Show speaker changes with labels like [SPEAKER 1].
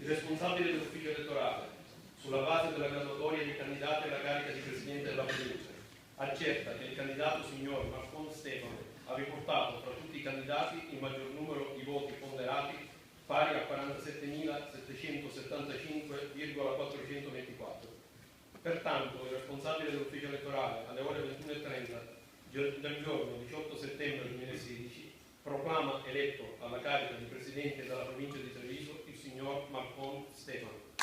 [SPEAKER 1] Il responsabile dell'ufficio elettorale, sulla base della graduatoria dei candidati alla carica di Presidente della provincia, accerta che il candidato signor Marcon Stefano ha riportato fra tutti i candidati il maggior numero di voti ponderati, pari a 47.775,424. Pertanto il responsabile dell'ufficio elettorale alle ore 21:30 del giorno 18 settembre 2016 proclama eletto alla carica di Presidente della provincia di Treviso il signor Marcon Stefano.